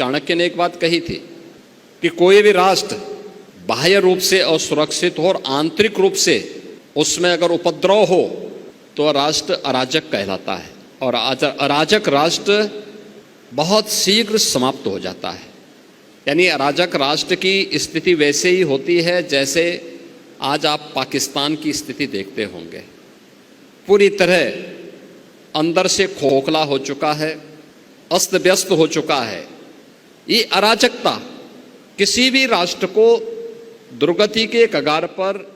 चाणक्य ने एक बात कही थी कि कोई भी राष्ट्र बाह्य रूप से असुरक्षित हो और आंतरिक रूप से उसमें अगर उपद्रव हो तो राष्ट्र अराजक कहलाता है, और अराजक राष्ट्र बहुत शीघ्र समाप्त हो जाता है। यानी अराजक राष्ट्र की स्थिति वैसे ही होती है जैसे आज आप पाकिस्तान की स्थिति देखते होंगे। पूरी तरह अंदर से खोखला हो चुका है, अस्त व्यस्त हो चुका है। ये अराजकता किसी भी राष्ट्र को दुर्गति के कगार पर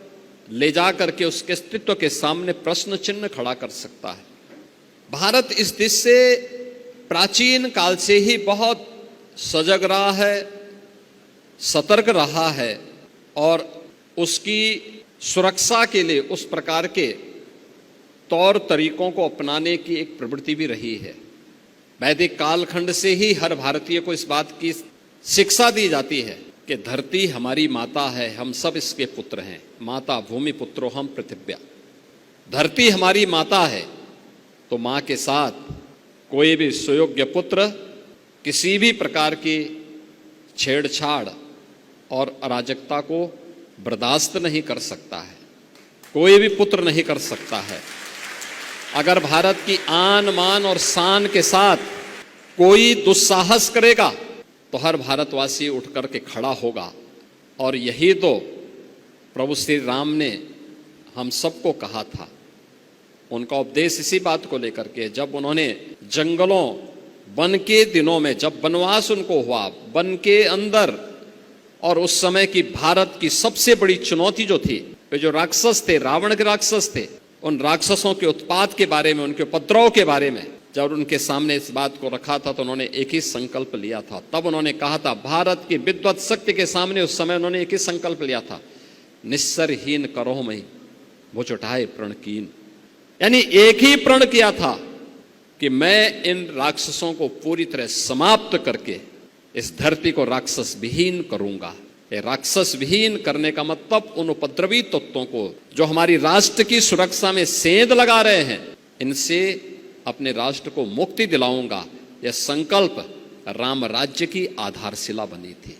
ले जा करके उसके अस्तित्व के सामने प्रश्न चिन्ह खड़ा कर सकता है। भारत इस दिश से प्राचीन काल से ही बहुत सजग रहा है, सतर्क रहा है, और उसकी सुरक्षा के लिए उस प्रकार के तौर तरीकों को अपनाने की एक प्रवृत्ति भी रही है। वैदिक कालखंड से ही हर भारतीय को इस बात की शिक्षा दी जाती है कि धरती हमारी माता है, हम सब इसके पुत्र हैं। माता भूमि पुत्रो हम पृथिव्या। धरती हमारी माता है, तो माँ के साथ कोई भी सुयोग्य पुत्र किसी भी प्रकार की छेड़छाड़ और अराजकता को बर्दाश्त नहीं कर सकता है। कोई भी पुत्र नहीं कर सकता है। अगर भारत की आन मान और शान के साथ कोई दुस्साहस करेगा तो हर भारतवासी उठ कर के खड़ा होगा। और यही तो प्रभु श्री राम ने हम सबको कहा था। उनका उपदेश इसी बात को लेकर के, जब उन्होंने जंगलों वन के दिनों में, जब वनवास उनको हुआ वन के अंदर, और उस समय की भारत की सबसे बड़ी चुनौती जो थी, वे जो राक्षस थे, रावण के राक्षस थे, उन राक्षसों के उत्पात के बारे में, उनके उपद्रव के बारे में जब उनके सामने इस बात को रखा था तो उन्होंने एक ही संकल्प लिया था। तब उन्होंने कहा था, भारत की विद्वत शक्ति के सामने उस समय उन्होंने एक ही संकल्प लिया था, निस्सरहीन करो मई मुझ उठाए प्रण कीन। यानी एक ही प्रण किया था कि मैं इन राक्षसों को पूरी तरह समाप्त करके इस धरती को राक्षस विहीन करूंगा। ये राक्षस विहीन करने का मतलब उन उपद्रवी तत्वों को जो हमारी राष्ट्र की सुरक्षा में सेंध लगा रहे हैं, इनसे अपने राष्ट्र को मुक्ति दिलाऊंगा। यह संकल्प राम राज्य की आधारशिला बनी थी।